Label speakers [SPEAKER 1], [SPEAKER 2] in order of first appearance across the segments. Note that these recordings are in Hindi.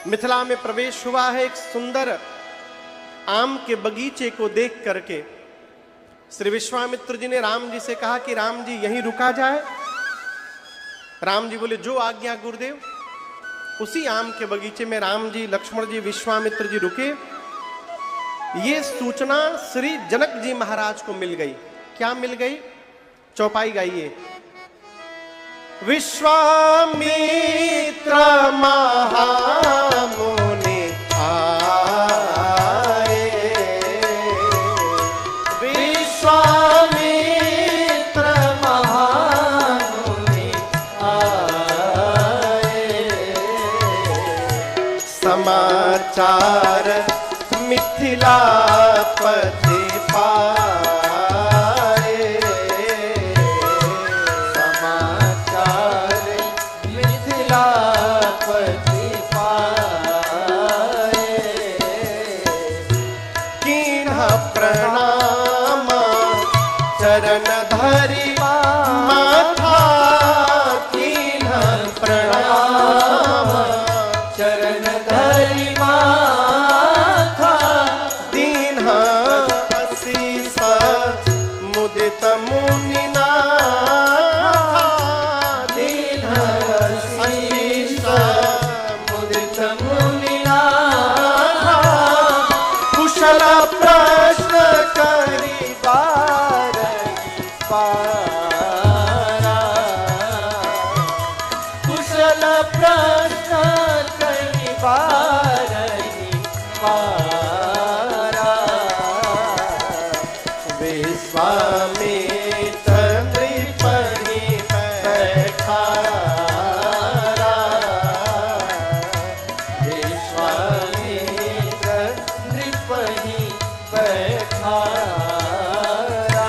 [SPEAKER 1] मिथिला में प्रवेश हुआ है। एक सुंदर आम के बगीचे को देख करके श्री विश्वामित्र जी ने राम जी से कहा कि राम जी यहीं रुका जाए। राम जी बोले जो आज्ञा गुरुदेव। उसी आम के बगीचे में राम जी, लक्ष्मण जी, विश्वामित्र जी रुके। ये सूचना श्री जनक जी महाराज को मिल गई। क्या मिल गई? चौपाई गाइए। विश्वामित्र महामुनि आए, विश्वामित्र महामुनि आए, समाचार मिथिलापति पाए, समाचार मिथिलापति पाए, कीन्ह प्रणाम चरण धरि माथा, कीन्ह प्रणाम चरण धरि माथा, दीन्ह आशीष मुदित मुनिनाथा, दीन्ह आशीष मुदित मुनिनाथा, कुशल प्रश्न करि बारहि पारा, कुशल प्रश्न करि बारहि पारा, विश्वामित्र नृपहि पैखारा, विश्वामित्र नृपहि पैखारा,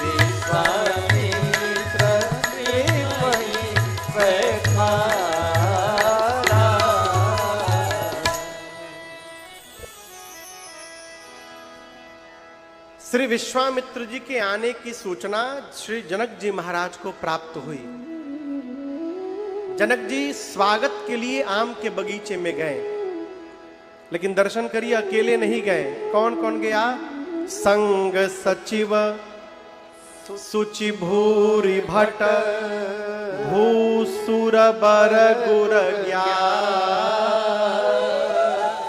[SPEAKER 1] विश्वामित्र नृपहि पैखारा। श्री विश्वामित्र जी के आने की सूचना श्री जनक जी महाराज को प्राप्त हुई। जनक जी स्वागत के लिए आम के बगीचे में गए, लेकिन दर्शन करिए अकेले नहीं गए। कौन कौन गया? संग सचिव सुचि भूरि भट, भूसुर बर गुर ज्ञान।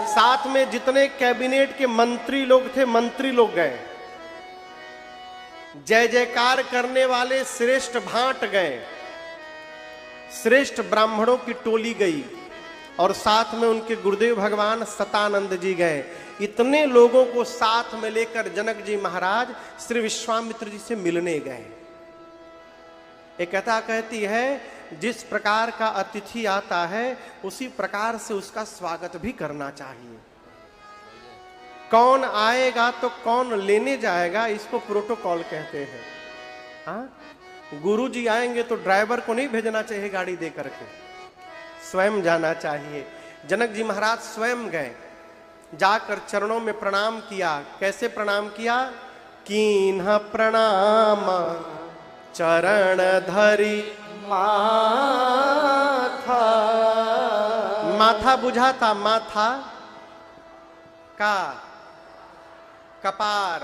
[SPEAKER 1] साथ में जितने कैबिनेट के मंत्री लोग थे, मंत्री लोग गए। जय जयकार करने वाले श्रेष्ठ भाट गए, श्रेष्ठ ब्राह्मणों की टोली गई, और साथ में उनके गुरुदेव भगवान सतानंद जी गए। इतने लोगों को साथ में लेकर जनक जी महाराज श्री विश्वामित्र जी से मिलने गए। एक कथा कहती है, जिस प्रकार का अतिथि आता है उसी प्रकार से उसका स्वागत भी करना चाहिए। कौन आएगा तो कौन लेने जाएगा, इसको प्रोटोकॉल कहते हैं। हाँ, गुरुजी आएंगे तो ड्राइवर को नहीं भेजना चाहिए गाड़ी दे करके, स्वयं जाना चाहिए। जनक जी महाराज स्वयं गए, जाकर चरणों में प्रणाम किया। कैसे प्रणाम किया? कीन्ह प्रणाम चरण धरि माथा। माथा बुझा था, माथा का कपार।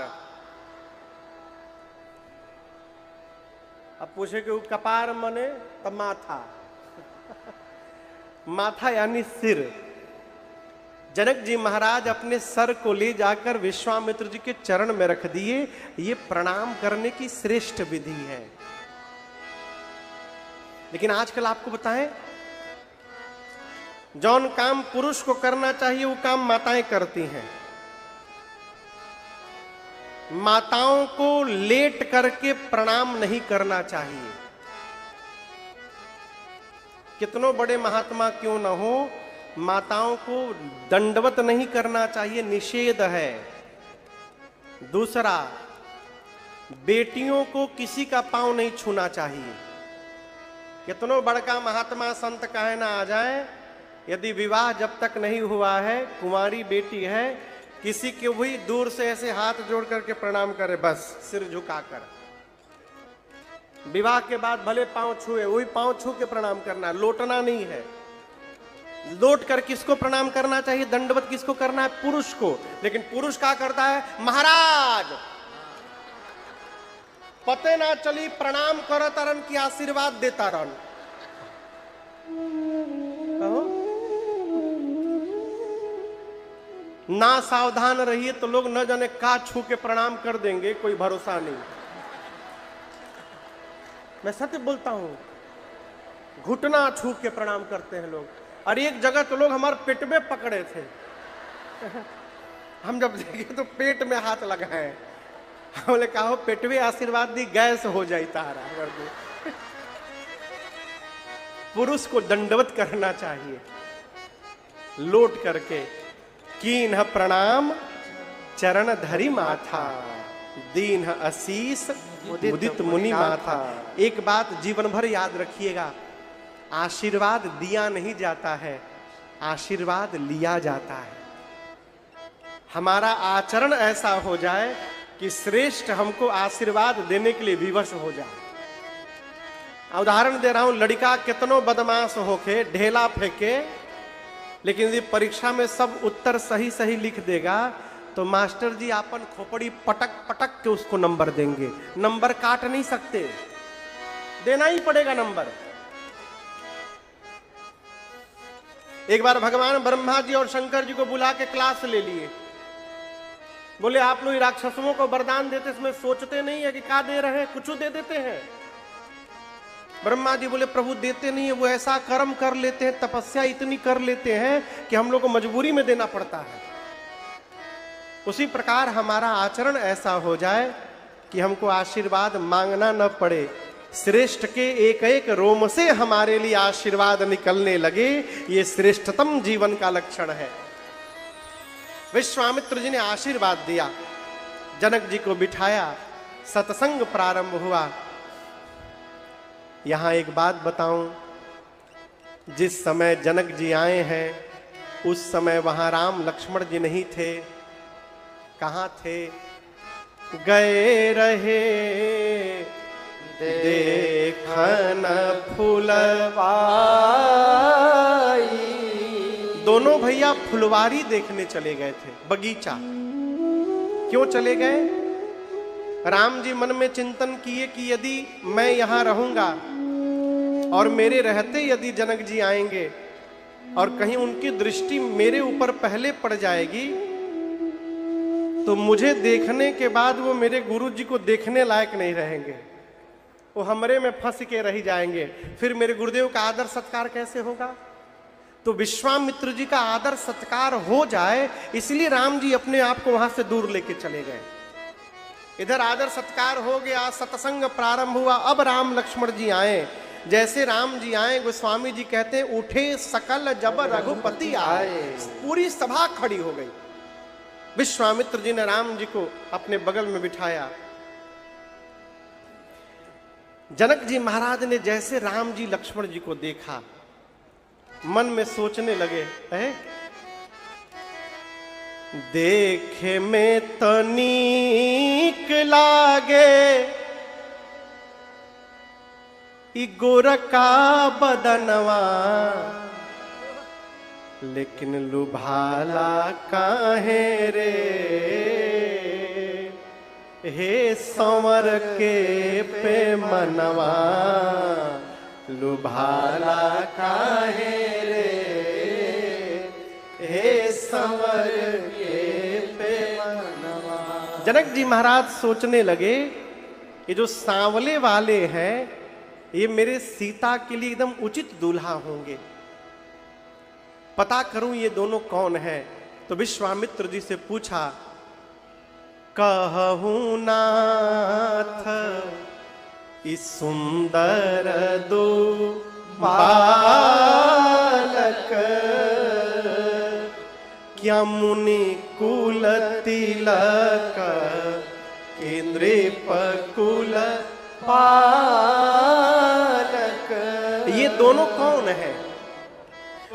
[SPEAKER 1] अब पूछे कि कपार मने तब माथा माथा यानी सिर। जनक जी महाराज अपने सर को ले जाकर विश्वामित्र जी के चरण में रख दिए। ये प्रणाम करने की श्रेष्ठ विधि है। लेकिन आजकल आपको बताएं, जौन काम पुरुष को करना चाहिए वो काम माताएं करती हैं। माताओं को लेट करके प्रणाम नहीं करना चाहिए। कितनों बड़े महात्मा क्यों न हो, माताओं को दंडवत नहीं करना चाहिए, निषेध है। दूसरा, बेटियों को किसी का पांव नहीं छूना चाहिए। कितनों बड़का महात्मा संत काहे ना आ जाए, यदि विवाह जब तक नहीं हुआ है, कुंवारी बेटी है, किसी के भी दूर से ऐसे हाथ जोड़ करके प्रणाम करे, बस सिर झुकाकर। विवाह के बाद भले पांव छुए, वही पांव छू के प्रणाम करना, लोटना नहीं है। लौट कर किसको प्रणाम करना चाहिए? दंडवत किसको करना है? पुरुष को। लेकिन पुरुष क्या करता है? महाराज पते ना चली प्रणाम करत रन की आशीर्वाद देता रन। ना सावधान रहिए तो लोग न जाने का छू के प्रणाम कर देंगे, कोई भरोसा नहीं। मैं सत्य बोलता हूं, घुटना छू के प्रणाम करते हैं लोग। और एक जगह तो लोग हमारे पेट में पकड़े थे, हम जब देखे तो पेट में हाथ लगाए। हमने कहा पेटवे आशीर्वाद दी, गैस हो जाए तारा। पुरुष को दंडवत करना चाहिए, लौट करके कीन्ह प्रणाम चरण धरि माथा, दीन आशीष उदित मुनि माथा। एक बात जीवन भर याद रखिएगा, आशीर्वाद दिया नहीं जाता है, आशीर्वाद लिया जाता है। हमारा आचरण ऐसा हो जाए कि श्रेष्ठ हमको आशीर्वाद देने के लिए विवश हो जाए। उदाहरण दे रहा हूं, लड़का कितनो बदमाश होके ढेला फेंके, लेकिन यदि परीक्षा में सब उत्तर सही सही लिख देगा तो मास्टर जी अपन खोपड़ी पटक पटक के उसको नंबर देंगे। नंबर काट नहीं सकते, देना ही पड़ेगा नंबर। एक बार भगवान ब्रह्मा जी और शंकर जी को बुला के क्लास ले लिए। बोले आप लोग राक्षसों को वरदान देते इसमें सोचते नहीं है कि क्या दे रहे हैं, कुछ दे देते हैं। ब्रह्मा जी बोले प्रभु देते नहीं है, वो ऐसा कर्म कर लेते हैं, तपस्या इतनी कर लेते हैं कि हम लोग को मजबूरी में देना पड़ता है। उसी प्रकार हमारा आचरण ऐसा हो जाए कि हमको आशीर्वाद मांगना न पड़े, श्रेष्ठ के एक एक रोम से हमारे लिए आशीर्वाद निकलने लगे। ये श्रेष्ठतम जीवन का लक्षण है। विश्वामित्र जी ने आशीर्वाद दिया, जनक जी को बिठाया, सत्संग प्रारंभ हुआ। यहां एक बात बताऊं, जिस समय जनक जी आए हैं उस समय वहां राम लक्ष्मण जी नहीं थे। कहां थे? गए रहे देखन फुलवाई। दोनों भैया फुलवारी देखने चले गए थे, बगीचा। क्यों चले गए? राम जी मन में चिंतन किए कि यदि मैं यहां रहूंगा और मेरे रहते यदि जनक जी आएंगे और कहीं उनकी दृष्टि मेरे ऊपर पहले पड़ जाएगी तो मुझे देखने के बाद वो मेरे गुरु जी को देखने लायक नहीं रहेंगे, वो हमरे में फंस के रह जाएंगे। फिर मेरे गुरुदेव का आदर सत्कार कैसे होगा? तो विश्वामित्र जी का आदर सत्कार हो जाए इसलिए राम जी अपने आप को वहां से दूर लेके चले गए। इधर आदर सत्कार हो गया, सत्संग प्रारंभ हुआ। अब राम लक्ष्मण जी आए। जैसे राम जी आए, गोस्वामी जी कहते हैं उठे सकल जब रघुपति आए। पूरी सभा खड़ी हो गई। विश्वामित्र जी ने राम जी को अपने बगल में बिठाया। जनक जी महाराज ने जैसे राम जी लक्ष्मण जी को देखा, मन में सोचने लगे, है देखे में तनिक लागे ई गोरका बदनवा, लेकिन लुभाला काहे रे हे संवर के पे मनवा, लुभाला काहे रे हे संवर के पे मनवा। जनक जी महाराज सोचने लगे ये जो सांवले वाले हैं ये मेरे सीता के लिए एकदम उचित दूल्हा होंगे, पता करूं ये दोनों कौन है। तो विश्वामित्र जी से पूछा, कहूं नाथ इस सुंदर दो बालक, क्या मुनि कुल तिलक केंद्रे पकुल पालक। ये दोनों कौन है?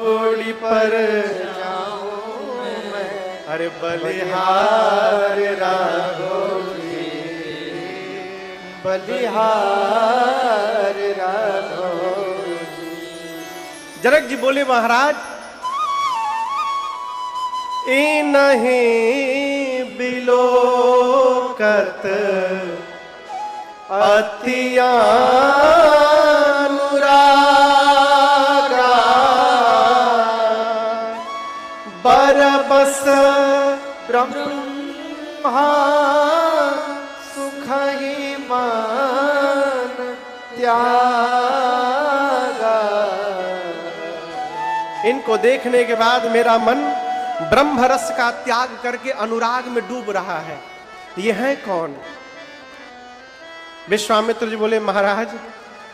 [SPEAKER 1] ओड़ी पर जाऊं मैं, अरे बलिहार राघव जी, बलिहार राघव जी। जनक जी बोले महाराज नहीं बिलोकत अतियानुरागा बरबस ब्रह्मा सुख ही मान त्यागा। इनको देखने के बाद मेरा मन ब्रह्म रस का त्याग करके अनुराग में डूब रहा है। ये है कौन? विश्वामित्र जी बोले, महाराज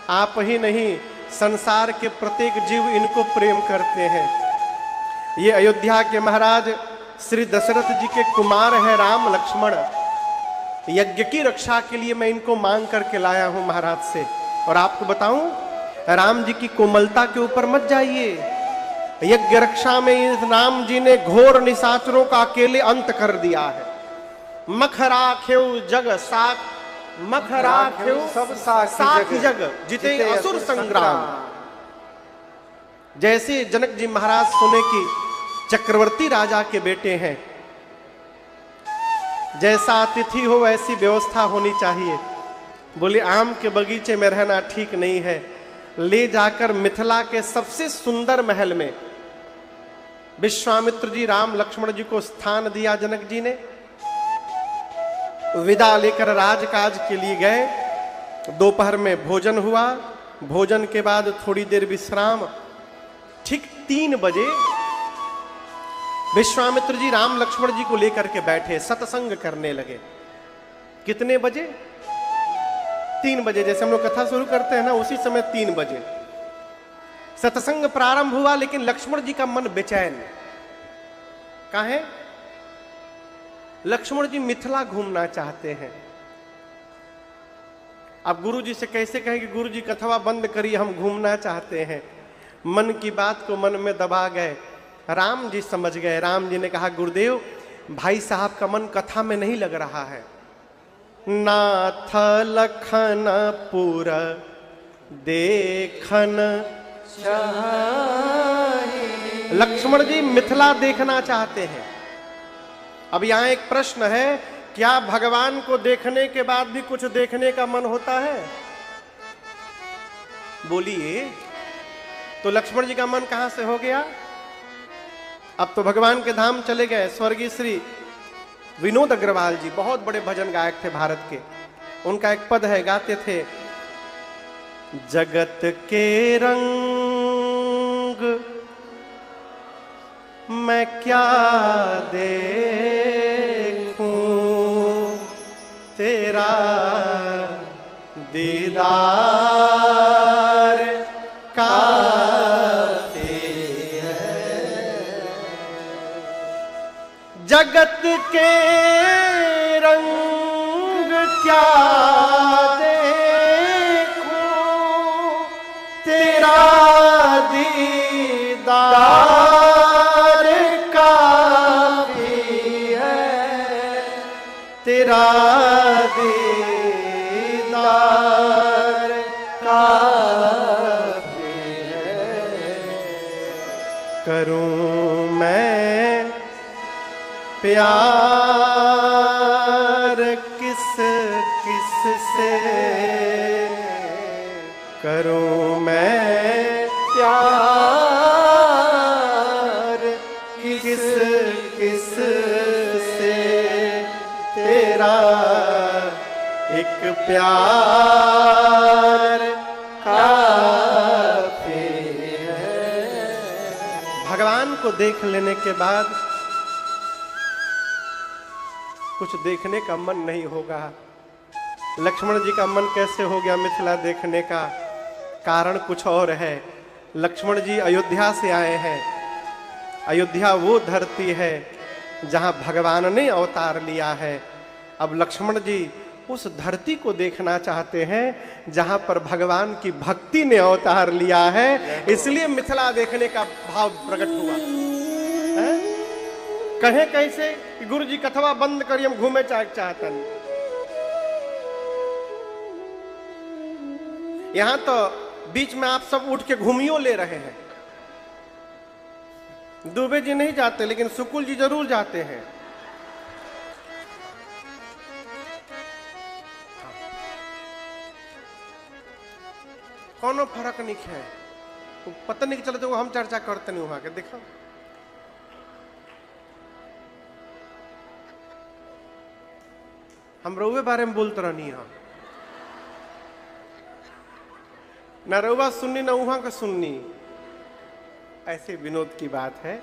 [SPEAKER 1] आप ही नहीं, संसार के प्रत्येक जीव इनको प्रेम करते हैं। ये अयोध्या के महाराज श्री दशरथ जी के कुमार हैं, राम लक्ष्मण। यज्ञ की रक्षा के लिए मैं इनको मांग करके लाया हूं महाराज से। और आपको बताऊं, राम जी की कोमलता के ऊपर मत जाइए। यज्ञ रक्षा में इस राम जी ने घोर निशाचरों का अकेले अंत कर दिया है। मखराखेव जग साख, मखराखेव सब साख जग जिते असुर संग्राम। जैसे जनक जी महाराज सुने कि चक्रवर्ती राजा के बेटे हैं, जैसा अतिथि हो वैसी व्यवस्था होनी चाहिए। बोले आम के बगीचे में रहना ठीक नहीं है, ले जाकर मिथिला के सबसे सुंदर महल में विश्वामित्र जी राम लक्ष्मण जी को स्थान दिया। जनक जी ने विदा लेकर राजकाज के लिए गए। दोपहर में भोजन हुआ, भोजन के बाद थोड़ी देर विश्राम। ठीक 3 बजे विश्वामित्र जी राम लक्ष्मण जी को लेकर के बैठे, सत्संग करने लगे। कितने बजे? 3 बजे। जैसे हम लोग कथा शुरू करते हैं ना, उसी समय 3 बजे सत्संग प्रारंभ हुआ। लेकिन लक्ष्मण जी का मन बेचैन। काहे? लक्ष्मण जी मिथिला घूमना चाहते हैं। अब गुरु जी से कैसे कहें कि गुरु जी कथवा बंद करिए, हम घूमना चाहते हैं। मन की बात को मन में दबा गए। राम जी समझ गए। राम जी ने कहा, गुरुदेव भाई साहब का मन कथा में नहीं लग रहा है। नाथ लखन पुर देखन चाहे। लक्ष्मण जी मिथिला देखना चाहते हैं। अब यहां एक प्रश्न है, क्या भगवान को देखने के बाद भी कुछ देखने का मन होता है? बोलिए। तो लक्ष्मण जी का मन कहां से हो गया? अब तो भगवान के धाम चले गए। स्वर्गीय श्री विनोद अग्रवाल जी बहुत बड़े भजन गायक थे भारत के। उनका एक पद है, गाते थे, जगत के रंग मैं क्या देखूं, तेरा दीदार काफी है। जगत के रंग क्या देखूं, तेरा दीदार काफी है, तेरा दीदार काफी है। करूं मैं प्यार किस किस से, करूं मैं प्यार किस किस से, तेरा एक प्यार काफी है। भगवान को देख लेने के बाद कुछ देखने का मन नहीं होगा। लक्ष्मण जी का मन कैसे हो गया मिथिला देखने का? कारण कुछ और है। लक्ष्मण जी अयोध्या से आए हैं। अयोध्या वो धरती है जहां भगवान ने अवतार लिया है। अब लक्ष्मण जी उस धरती को देखना चाहते हैं जहां पर भगवान की भक्ति ने अवतार लिया है। इसलिए मिथिला देखने का भाव प्रकट हुआ है? कहे कैसे कि गुरु जी कथवा बंद करिए, हम घूमे चाहतन। यहां तो बीच में आप सब उठ के घूमियो ले रहे हैं। दुबे जी नहीं जाते, लेकिन सुकुल जी जरूर जाते हैं। कोनो फर्क नहीं है, पता नहीं चलते वो हम चर्चा करते नहीं वहां के। देखो हम रउए बारे में बोलते रहनी है, न रउआ सुननी न वहां का सुननी। ऐसे विनोद की बात है।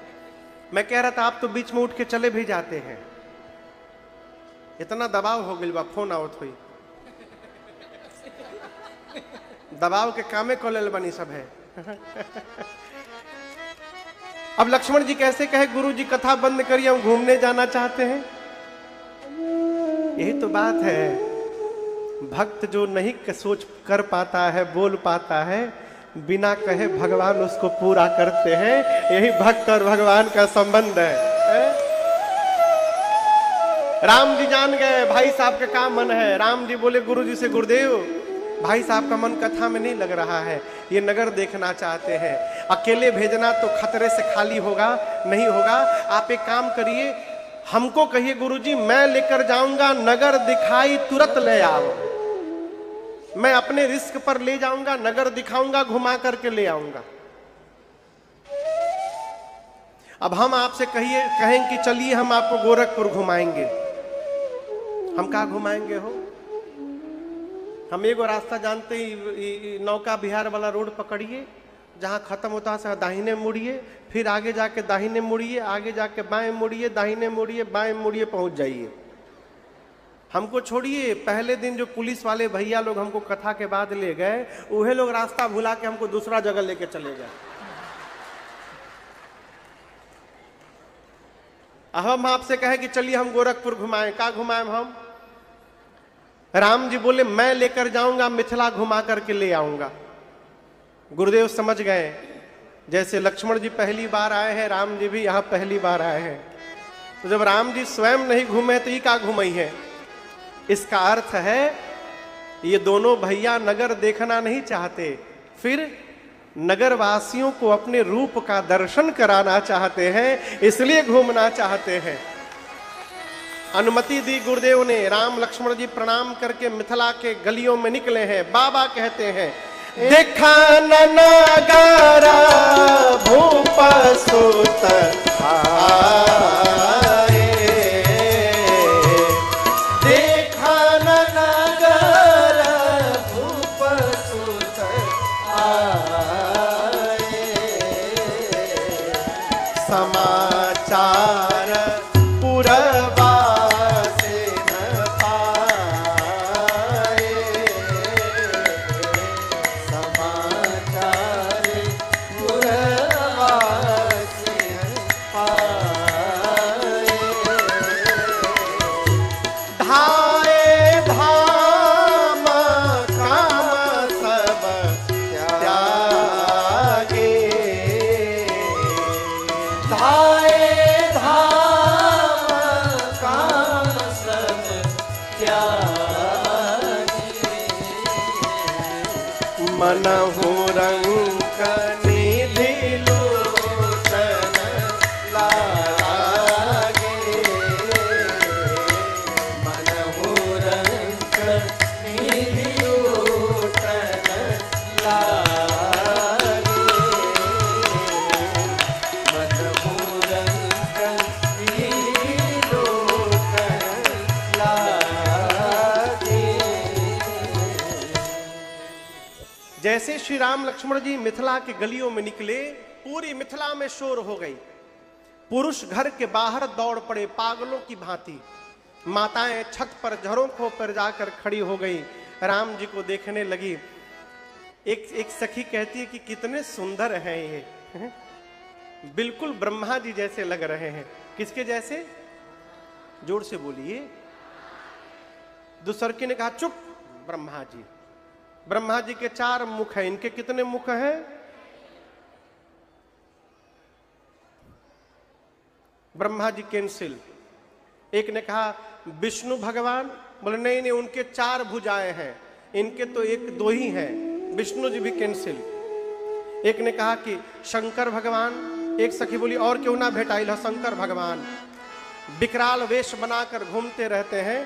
[SPEAKER 1] मैं कह रहा था आप तो बीच में उठ के चले भी जाते हैं, इतना दबाव हो गई बा, फोन आवत हुई, दबाव के कामे कोलेल बनी सब है। अब लक्ष्मण जी कैसे कहे गुरु जी कथा बंद करिए, हम घूमने जाना चाहते हैं। यही तो बात है, भक्त जो नहीं सोच कर पाता है, बोल पाता है, बिना कहे भगवान उसको पूरा करते हैं। यही भक्त और भगवान का संबंध है। राम जी जान गए भाई साहब का क्या मन है। राम जी बोले गुरु जी से, गुरुदेव भाई साहब का मन कथा में नहीं लग रहा है, ये नगर देखना चाहते हैं। अकेले भेजना तो खतरे से खाली होगा, नहीं होगा। आप एक काम करिए, हमको कहिए गुरुजी, मैं लेकर जाऊंगा, नगर दिखाई तुरंत ले आओ। मैं अपने रिस्क पर ले जाऊंगा, नगर दिखाऊंगा, घुमा करके ले आऊंगा। अब हम आपसे कहें कि चलिए हम आपको गोरखपुर घुमाएंगे, हम कहाँ घुमाएंगे हो? हम एगो रास्ता जानते ही, नौका बिहार वाला रोड पकड़िए, जहाँ खत्म होता है दाहिने मुड़िए, फिर आगे जाके दाहिने मुड़िए, आगे जाके बाएं मुड़िए, दाहिने मुड़िए, बाएं मुड़िए, पहुंच जाइए। हमको छोड़िए, पहले दिन जो पुलिस वाले भैया लोग हमको कथा के बाद ले गए, वही लोग रास्ता भुला के हमको दूसरा जगह लेके चले गए। अब हम आपसे कहें कि चलिए हम गोरखपुर घुमाएं, क्या घुमाएं हम? राम जी बोले मैं लेकर जाऊंगा, मिथिला घुमा करके ले आऊंगा। गुरुदेव समझ गए, जैसे लक्ष्मण जी पहली बार आए हैं, राम जी भी यहां पहली बार आए हैं। तो जब राम जी स्वयं नहीं घूमे तो ये क्या घुमाई है? इसका अर्थ है ये दोनों भैया नगर देखना नहीं चाहते, फिर नगर वासियों को अपने रूप का दर्शन कराना चाहते हैं, इसलिए घूमना चाहते हैं। अनुमति दी गुरुदेव ने। राम लक्ष्मण जी प्रणाम करके मिथिला के गलियों में निकले हैं। बाबा कहते हैं, देखा नगारा भूप सुत आए, देखा नगारा भूप सुत आए, समाचार पुरवा से न पाए, समाचार पुरवा से न पाए, धाए धाम काम सब त्यागे, धाए धाम काम सब त्यागे, मनहु रंक निधि लोचन लागे, मनहु रंक निधि लोचन लागे, मनहु रंक निधि लोचन लागे। जैसे श्री राम लक्ष्मण जी मिथिला के गलियों में निकले, पूरी मिथिला में शोर हो गई। पुरुष घर के बाहर दौड़ पड़े पागलों की भांति। माताएं छत पर झरोखों पर जाकर खड़ी हो गई, राम जी को देखने लगी। एक सखी कहती है कि कितने सुंदर हैं ये, बिल्कुल ब्रह्मा जी जैसे लग रहे हैं। किसके जैसे? जोर से बोलिए। दूसरकी ने कहा चुप, ब्रह्मा जी। ब्रह्मा जी के 4 मुख हैं, इनके कितने मुख हैं? ब्रह्मा जी कैंसिल। एक ने कहा विष्णु भगवान, बोले नहीं नहीं, उनके 4 भुजाएं हैं, इनके तो 1-2 ही हैं, विष्णु जी भी कैंसिल। एक ने कहा कि शंकर भगवान, एक सखी बोली और क्यों ना भेटाइल है शंकर भगवान, विकराल वेश बनाकर घूमते रहते हैं।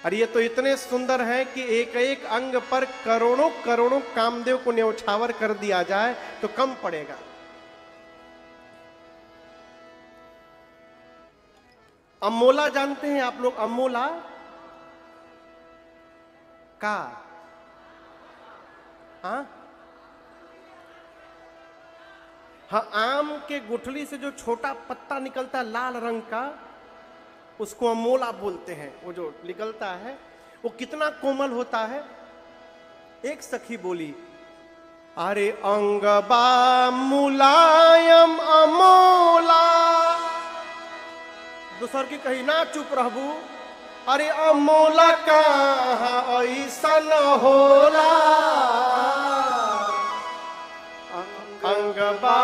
[SPEAKER 1] और ये तो इतने सुंदर हैं कि एक एक अंग पर करोड़ों करोड़ों कामदेव को न्यौछावर कर दिया जाए तो कम पड़ेगा। अमोला जानते हैं आप लोग? अमोला का हाँ, आम के गुठली से जो छोटा पत्ता निकलता है लाल रंग का, उसको अमोला बोलते हैं। वो जो निकलता है वो कितना कोमल होता है। एक सखी बोली, अरे अंगबा मुलायम अमोला। दूसर की कही ना चुप रहबू, अरे अमोला कहाँ ऐसा न होला, अंगबा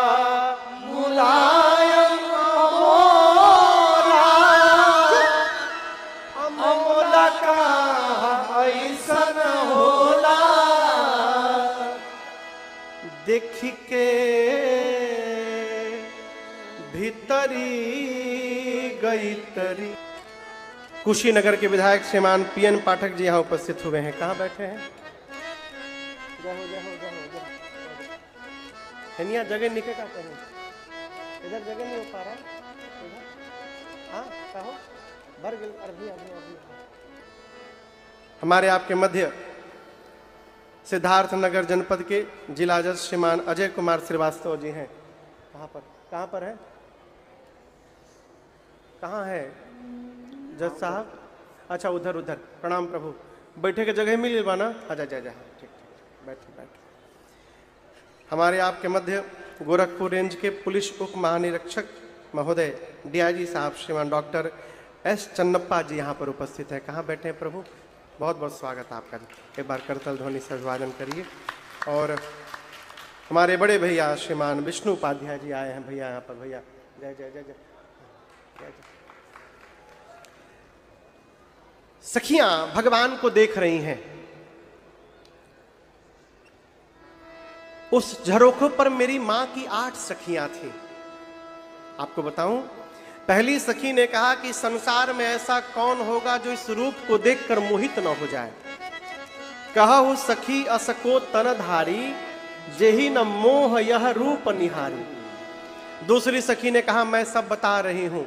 [SPEAKER 1] मुलायम अमोला, अमोला कहाँ ऐसा न होला, देखी के भीतरी गई तरी। कुशीनगर के विधायक श्रीमान पीएन पाठक जी यहाँ उपस्थित हुए हैं। कहाँ बैठे हैं? हिनिया जगह निके का कहीं, इधर जगह नहीं हो पा रहा। हाँ कहो बरगिल अभी अभी अभी। हमारे आपके मध्य सिद्धार्थ नगर जनपद के जिला जज श्रीमान अजय कुमार श्रीवास्तव जी हैं। कहाँ पर है? कहाँ है जज साहब? अच्छा उधर उधर। प्रणाम प्रभु। बैठे के जगह मिल बा ना? आजा जा जा, ठीक ठीक, बैठे बैठे। हमारे आपके मध्य गोरखपुर रेंज के पुलिस उप महानिरीक्षक महोदय डीआईजी साहब श्रीमान डॉक्टर एस चन्नप्पा जी यहाँ पर उपस्थित हैं। कहाँ बैठे हैं प्रभु? बहुत बहुत स्वागत आपका। एक बार करतल ध्वनि से अभिवादन करिए। और हमारे बड़े भैया श्रीमान विष्णु उपाध्याय जी आए हैं भैया यहाँ पर। भैया जय जय जय जय। सखियां भगवान को देख रही हैं। उस झरोखों पर मेरी मां की 8 सखियां थी। आपको बताऊं, पहली सखी ने कहा कि संसार में ऐसा कौन होगा जो इस रूप को देखकर मोहित न हो जाए। कहु सखी असको तनधारी, जेहि न मोह यह रूप निहारी। दूसरी सखी ने कहा मैं सब बता रही हूं।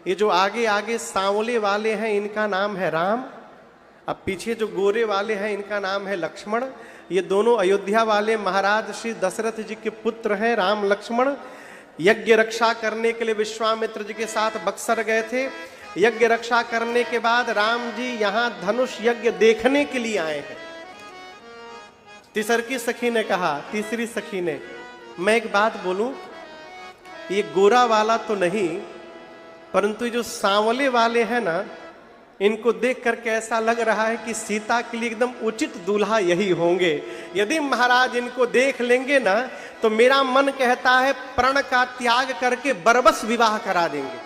[SPEAKER 1] ये जो आगे आगे सांवले वाले हैं इनका नाम है राम, अब पीछे जो गोरे वाले हैं इनका नाम है लक्ष्मण। ये दोनों अयोध्या वाले महाराज श्री दशरथ जी के पुत्र हैं राम लक्ष्मण। यज्ञ रक्षा करने के लिए विश्वामित्र जी के साथ बक्सर गए थे। यज्ञ रक्षा करने के बाद राम जी यहाँ धनुष यज्ञ देखने के लिए आए हैं। तीसरी सखी ने कहा, तीसरी सखी ने, मैं एक बात बोलूं, ये गोरा वाला तो नहीं परंतु जो सांवले वाले हैं ना, इनको देख करके ऐसा लग रहा है कि सीता के लिए एकदम उचित दूल्हा यही होंगे। यदि महाराज इनको देख लेंगे ना तो मेरा मन कहता है प्रण का त्याग करके बरबस विवाह करा देंगे।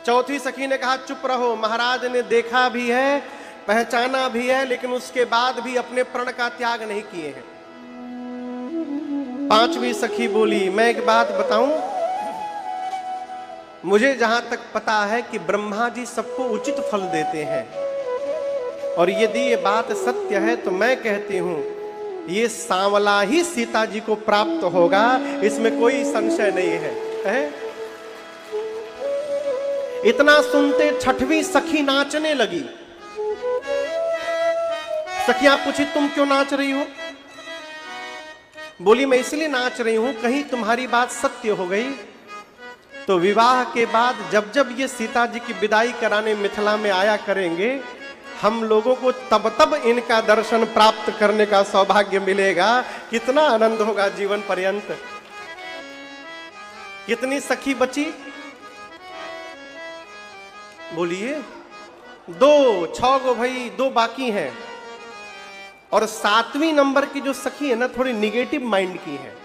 [SPEAKER 1] चौथी सखी ने कहा चुप रहो, महाराज ने देखा भी है पहचाना भी है लेकिन उसके बाद भी अपने प्रण का त्याग नहीं किए हैं। पांचवी सखी बोली, मैं एक बात बताऊं, मुझे जहां तक पता है कि ब्रह्मा जी सबको उचित फल देते हैं और यदि ये बात सत्य है तो मैं कहती हूं ये सांवला ही सीता जी को प्राप्त होगा, इसमें कोई संशय नहीं है। इतना सुनते छठवीं सखी नाचने लगी। सखियां पूछी तुम क्यों नाच रही हो? बोली मैं इसलिए नाच रही हूं कहीं तुम्हारी बात सत्य हो गई तो विवाह के बाद जब जब ये सीता जी की विदाई कराने मिथिला में आया करेंगे, हम लोगों को तब तब इनका दर्शन प्राप्त करने का सौभाग्य मिलेगा। कितना आनंद होगा जीवन पर्यंत। कितनी सखी बची? बोलिए 2, 6 गो भाई, 2 बाकी हैं। और 7वीं नंबर की जो सखी है ना, थोड़ी निगेटिव माइंड की है।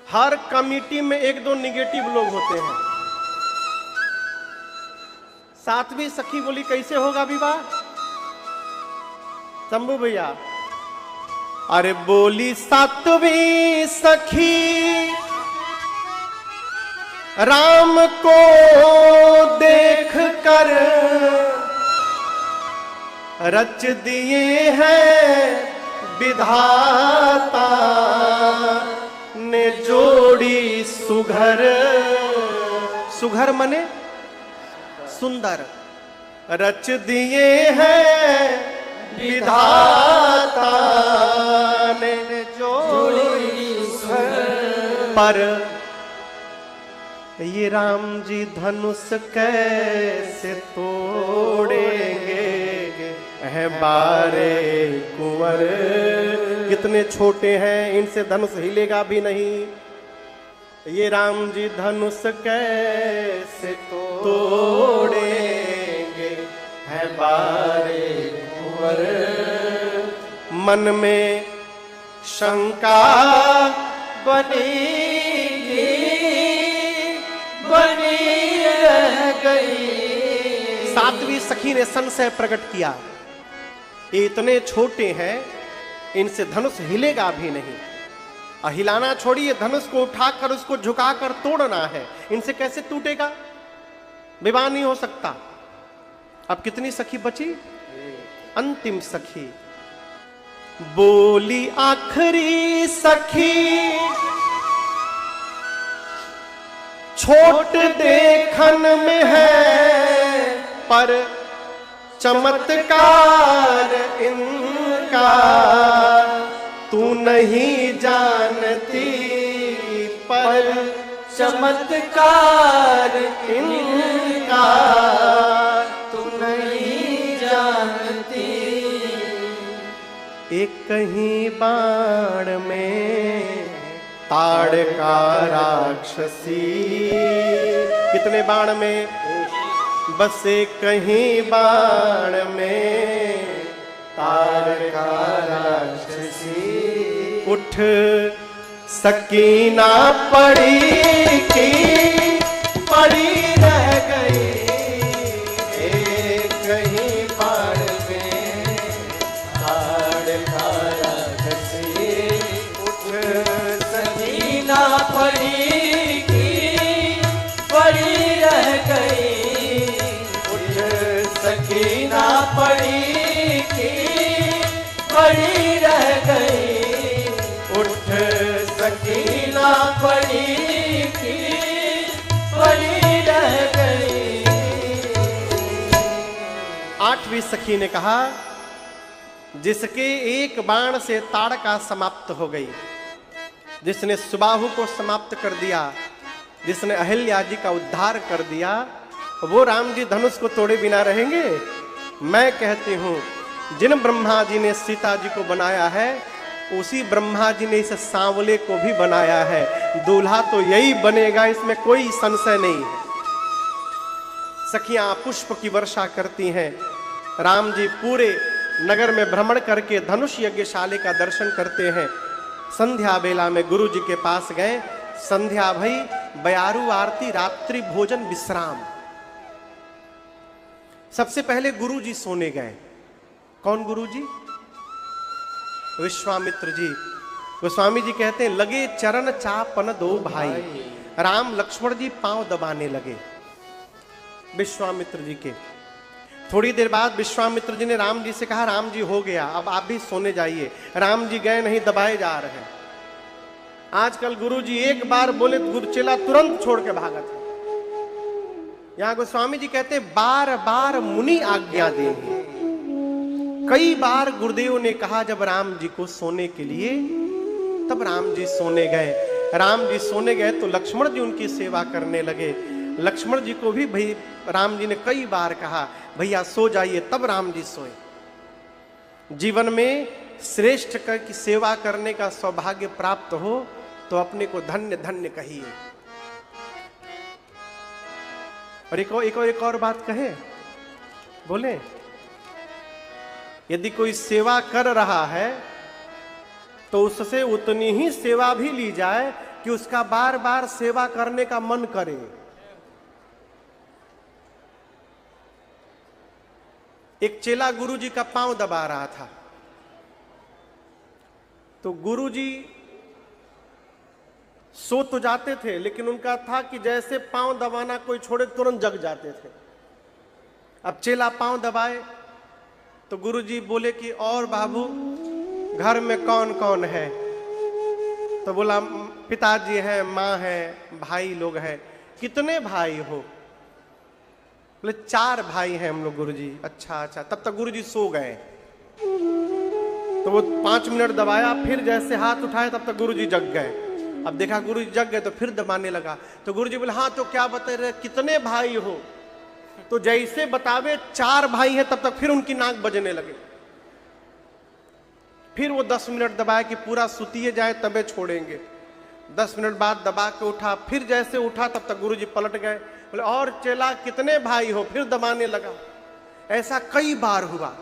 [SPEAKER 1] हर कमिटी में 1-2 निगेटिव लोग होते हैं। 7वीं सखी बोली कैसे होगा विवाह? शंभू भैया अरे बोली सातवीं सखी राम को देख कर रच दिए हैं विधाता ने जोड़ी सुघर। सुघर मने सुंदर, रच दिए हैं विधाता ने जोड़ी सुघर। पर ये राम जी धनुष कैसे तोड़ेंगे है बारे कुंवर। कितने छोटे हैं, इनसे धनुष हिलेगा भी नहीं। ये राम जी धनुष कैसे तोड़ेंगे है बारे कुंवर। मन में शंका बनी रह गई। सातवीं सखी ने संशय प्रकट किया, ये इतने छोटे हैं, इनसे धनुष हिलेगा भी नहीं। और हिलाना छोड़िए, धनुष को उठाकर उसको झुकाकर तोड़ना है, इनसे कैसे टूटेगा? विवाह नहीं हो सकता। अब कितनी सखी बची? अंतिम सखी बोली आखिरी सखी छोट देखन में है पर चमत्कार इनका तू नहीं जानती। पर चमत्कार इनका तू नहीं जानती। एक कहीं बाण में ताड़ का राक्षसी। कितने बाण में? बस एक कहीं बाण में ताड़ का राक्षसी। उठ सकीना पड़ी की पड़ी रह गई। एक कहीं बाण में ताड़ का राक्षसी।
[SPEAKER 2] ना पड़ी की पड़ी रह गई।
[SPEAKER 1] उठ सकीना
[SPEAKER 2] पड़ी की पड़ी रह गई।
[SPEAKER 1] उठ सकीना
[SPEAKER 2] पड़ी की पड़ी रह गई।
[SPEAKER 1] आठवीं सखी ने कहा, जिसके एक बाण से ताड़का समाप्त हो गई, जिसने सुबाहु को समाप्त कर दिया, जिसने अहिल्या जी का उद्धार कर दिया, वो राम जी धनुष को तोड़े बिना रहेंगे? मैं कहती हूं, जिन ब्रह्मा जी ने सीता जी को बनाया है, उसी ब्रह्मा जी ने इस सांवले को भी बनाया है। दूल्हा तो यही बनेगा, इसमें कोई संशय नहीं है। सखियां पुष्प की वर्षा करती हैं। राम जी पूरे नगर में भ्रमण करके धनुष यज्ञशाले का दर्शन करते हैं। संध्या बेला में गुरु जी के पास गए। संध्या भई, बयारू आरती, रात्रि भोजन, विश्राम। सबसे पहले गुरु जी सोने गए। कौन गुरु जी? विश्वामित्र जी। गोस्वामी जी कहते हैं, लगे चरण चापन दो भाई। राम लक्ष्मण जी पांव दबाने लगे विश्वामित्र जी के। थोड़ी देर बाद विश्वामित्र जी ने राम जी से कहा, राम जी हो गया, अब आप भी सोने जाइए। राम जी गए नहीं, दबाए जा रहे हैं। आजकल गुरु जी एक बार बोले तो गुरु चेला तुरंत छोड़ के भागत है। यहां गोस्वामी जी कहते हैं, बार बार मुनि आज्ञा देंगे। कई बार गुरुदेव ने कहा जब राम जी को सोने के लिए, तब राम जी सोने गए। राम जी सोने गए तो लक्ष्मण जी उनकी सेवा करने लगे। लक्ष्मण जी को भी भाई राम जी ने कई बार कहा, भैया सो जाइए, तब राम जी सोए। जीवन में श्रेष्ठ की सेवा करने का सौभाग्य प्राप्त हो तो अपने को धन्य धन्य कहिए। और एक और बात कहे, बोले, यदि कोई सेवा कर रहा है तो उससे उतनी ही सेवा भी ली जाए कि उसका बार बार सेवा करने का मन करे। एक चेला गुरु जी का पांव दबा रहा था। तो गुरुजी सो तो जाते थे, लेकिन उनका था कि जैसे पांव दबाना कोई छोड़े तुरंत जग जाते थे। अब चेला पांव दबाए तो गुरुजी बोले कि और बाबू घर में कौन कौन है? तो बोला पिताजी है, माँ है, भाई लोग हैं। कितने भाई हो? बोले 4 भाई हैं हम लोग गुरुजी। अच्छा अच्छा। तब तक गुरुजी सो गए। तो वो 5 मिनट दबाया, फिर जैसे हाथ उठाए तब तक गुरुजी जग गए। अब देखा गुरुजी जग गए तो फिर दबाने लगा। तो गुरुजी बोले हाँ तो क्या बता रहे, कितने भाई हो? तो जैसे बतावे 4 भाई हैं तब तक फिर उनकी नाक बजने लगे। फिर वो 10 मिनट दबाए कि पूरा सुतिए जाए तबे छोड़ेंगे। 10 मिनट बाद दबा के उठा, फिर जैसे उठा तब तक गुरुजी पलट गए। बोले और चेला कितने भाई हो? फिर दबाने लगा। ऐसा कई बार हुआ।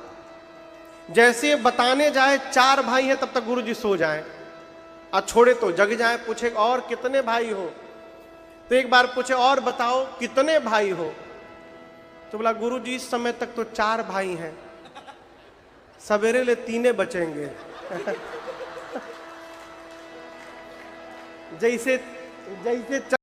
[SPEAKER 1] जैसे बताने जाए 4 भाई हैं तब तक गुरुजी सो जाए, और छोड़े तो जग जाए। पूछे और कितने भाई हो? तो एक बार पूछे और बताओ कितने भाई हो? तो बोला गुरुजी इस समय तक तो 4 भाई हैं, सवेरे ले 3 बचेंगे। जैसे जैसे